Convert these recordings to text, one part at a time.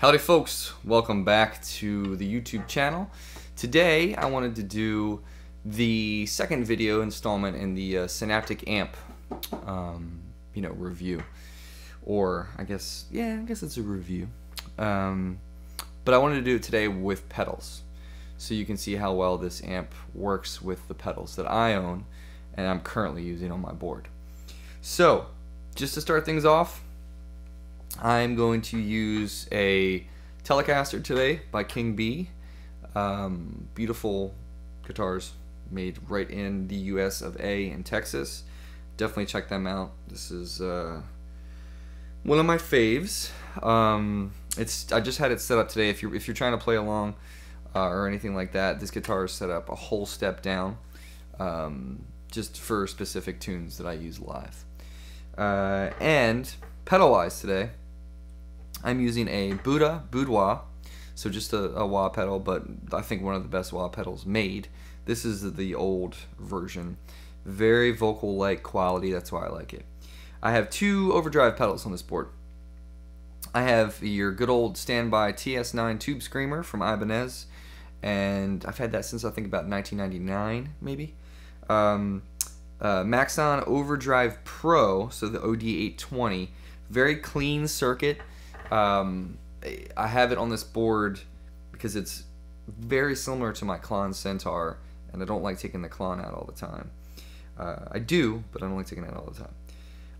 Howdy folks, welcome back to the YouTube channel. Today I wanted to do the second video installment in the Synaptic Amp review, or I guess it's a review, but I wanted to do it today with pedals so you can see how well this amp works with the pedals that I own and I'm currently using on my board. So just to start things off, I'm going to use a Telecaster today by King B. Beautiful guitars made right in the US of A in Texas. Definitely check them out. This is one of my faves. I just had it set up today. If you're trying to play along or anything like that, this guitar is set up a whole step down, just for specific tunes that I use live. And pedal-wise today, I'm using a Boudoir, so just a wah pedal, but I think one of the best wah pedals made. This is the old version. Very vocal-like quality, that's why I like it. I have two overdrive pedals on this board. I have your good old standby TS9 Tube Screamer from Ibanez, and I've had that since I think about 1999, maybe. Maxon Overdrive Pro, so the OD820, very clean circuit. I have it on this board because it's very similar to my Klon Centaur, and I don't like taking the Klon out all the time. I do, but I don't like taking it out all the time.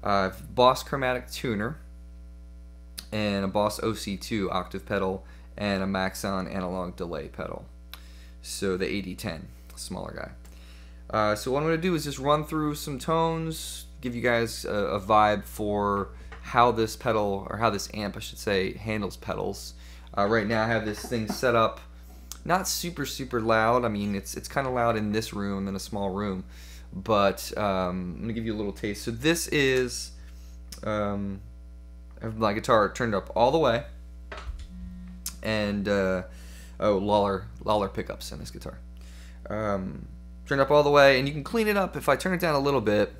I have Boss Chromatic Tuner, and a Boss OC2 octave pedal, and a Maxon analog delay pedal. So the AD10, smaller guy. So what I'm going to do is just run through some tones, give you guys a vibe for how this pedal, or how this amp I should say, handles pedals. Right now I have this thing set up not super loud. I mean, it's kind of loud in this room, in a small room, but I'm gonna give you a little taste. So this is I have my guitar turned up all the way, and Lawler pickups in this guitar, turned up all the way, and you can clean it up if I turn it down a little bit.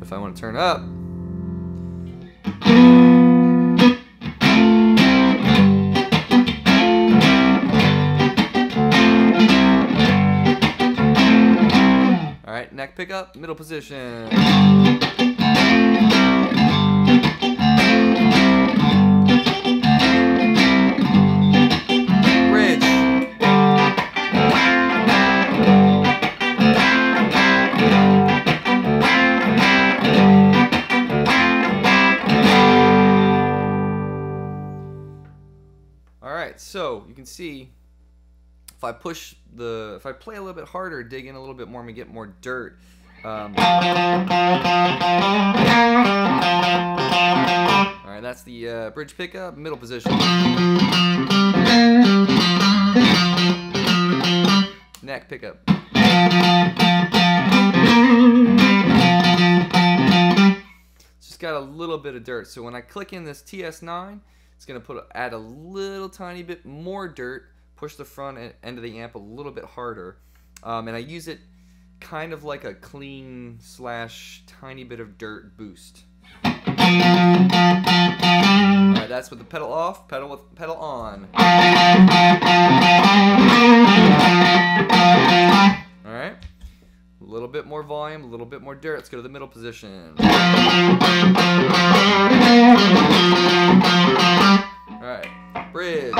If I want to turn up, all right, neck pickup, middle position. So you can see if I play a little bit harder, dig in a little bit more, and we get more dirt. All right, that's the bridge pickup, middle position. Neck pickup. Just got a little bit of dirt. So when I click in this TS9, it's going to add a little tiny bit more dirt, push the front end of the amp a little bit harder, and I use it kind of like a clean / tiny bit of dirt boost. Alright, that's with the pedal off, pedal on. Alright, a little bit more volume, a little bit more dirt. Let's go to the middle position. Alright, bridge.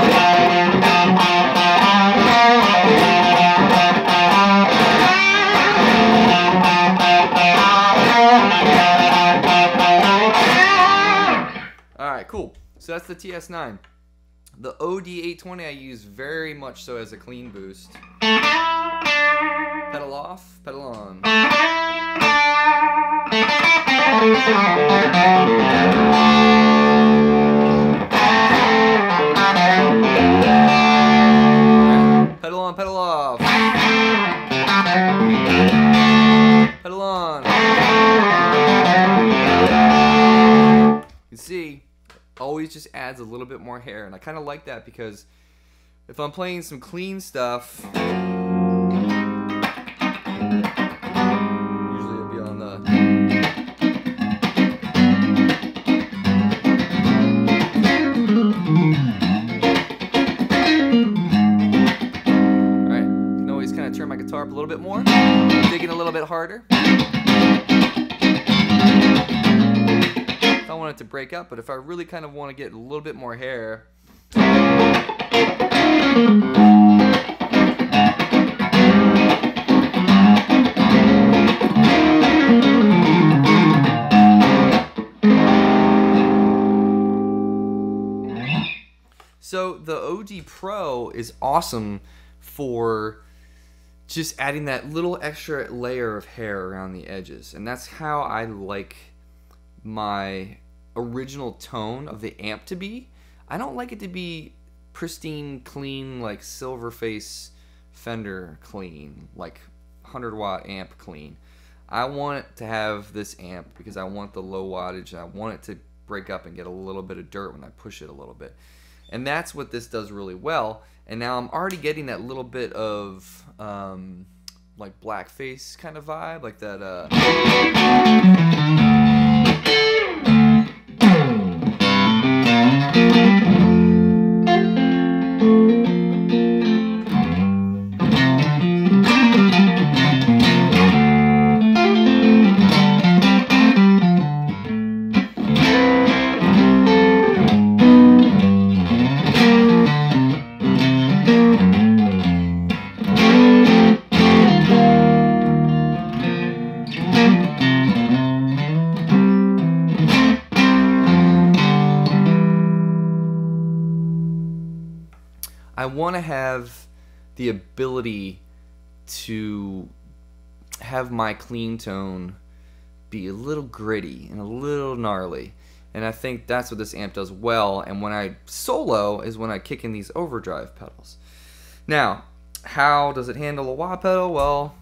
Alright, cool. So that's the TS9. The OD820 I use very much so as a clean boost. Pedal off, pedal on. Pedal on, pedal off. Pedal on. You can see, always just adds a little bit more hair, and I kind of like that because if I'm playing some clean stuff, Usually it'll be on the... Alright, you can always kind of turn my guitar up a little bit more, digging a little bit harder. I don't want it to break up, but if I really kind of want to get a little bit more hair, so the OD Pro is awesome for just adding that little extra layer of hair around the edges, and that's how I like my original tone of the amp to be. I don't like it to be pristine, clean, like Silverface Fender clean, like 100-watt amp clean. I want it to have this amp because I want the low wattage, and I want it to break up and get a little bit of dirt when I push it a little bit. And that's what this does really well. And now I'm already getting that little bit of like blackface kind of vibe, like that I want to have the ability to have my clean tone be a little gritty and a little gnarly, and I think that's what this amp does well. And when I solo is when I kick in these overdrive pedals. Now, how does it handle a wah pedal? Well,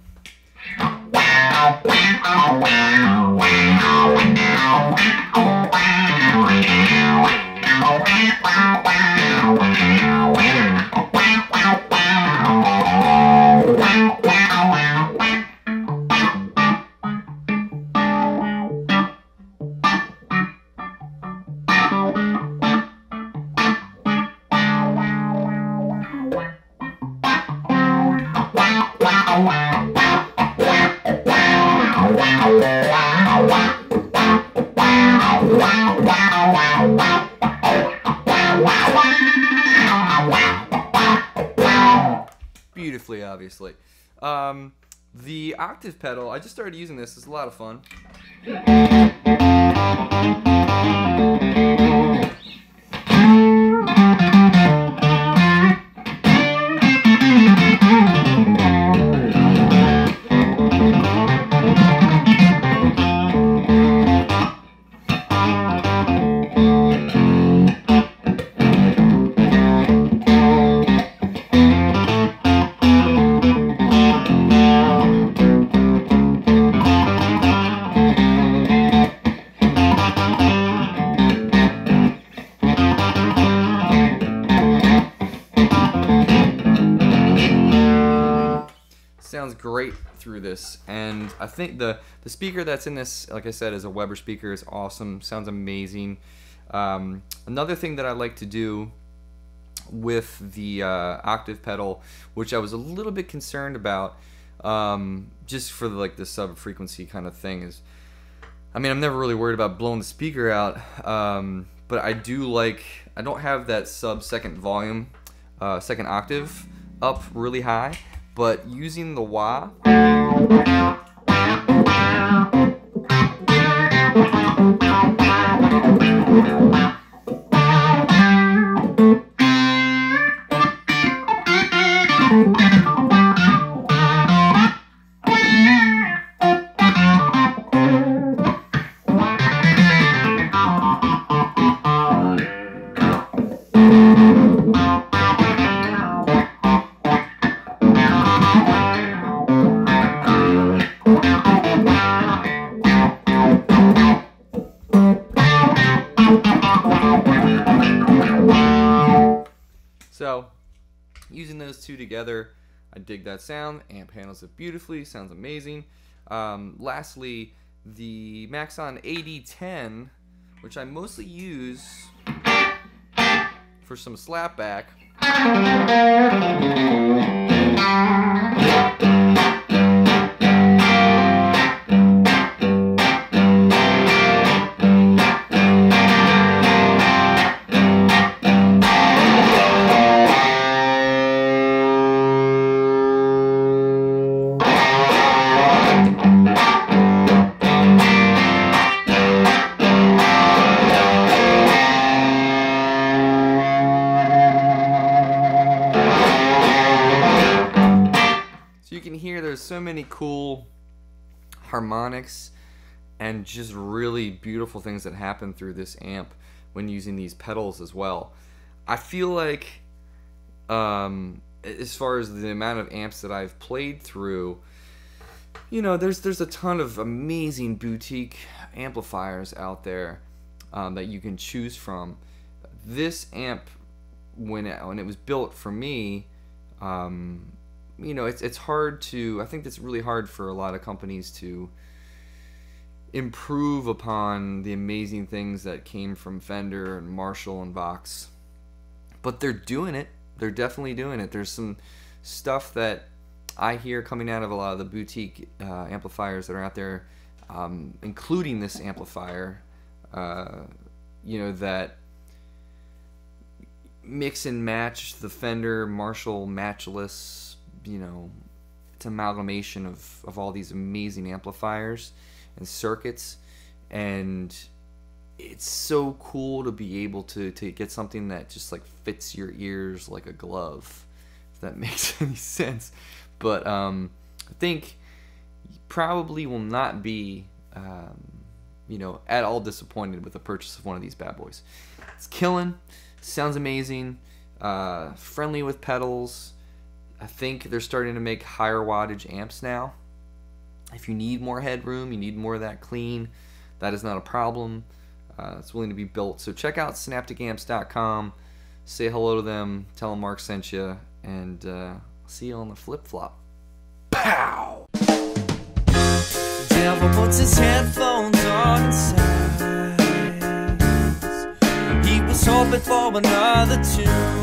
beautifully, obviously. The octave pedal, I just started using this. It's a lot of fun. Sounds great through this, and I think the speaker that's in this, like I said, is a Weber speaker. Is awesome, sounds amazing. Another thing that I like to do with the octave pedal, which I was a little bit concerned about, just for like the sub frequency kind of thing, is, I mean, I'm never really worried about blowing the speaker out, but I do like, I don't have that sub second volume, second octave up really high. But using the wah, so using those two together, I dig that sound. Amp handles it beautifully, sounds amazing. Lastly, the Maxon AD10, which I mostly use for some slapback. You can hear there's so many cool harmonics and just really beautiful things that happen through this amp when using these pedals as well. I feel like as far as the amount of amps that I've played through, you know, there's a ton of amazing boutique amplifiers out there that you can choose from. This amp, when it was built for me, you know, it's hard to, I think it's really hard for a lot of companies to improve upon the amazing things that came from Fender and Marshall and Vox. But they're doing it. They're definitely doing it. There's some stuff that I hear coming out of a lot of the boutique amplifiers that are out there, including this amplifier, you know, that mix and match the Fender Marshall matchless. You know, it's an amalgamation of all these amazing amplifiers and circuits, and it's so cool to be able to get something that just like fits your ears like a glove, if that makes any sense. But I think you probably will not be you know, at all disappointed with the purchase of one of these bad boys. It's killing, sounds amazing, friendly with pedals. I think they're starting to make higher wattage amps now. If you need more headroom, you need more of that clean, that is not a problem. It's willing to be built. So check out synapticamps.com, say hello to them, tell them Mark sent you, and see you on the flip-flop. Pow! Devil puts his headphones on and sighs. He was hoping for another tune.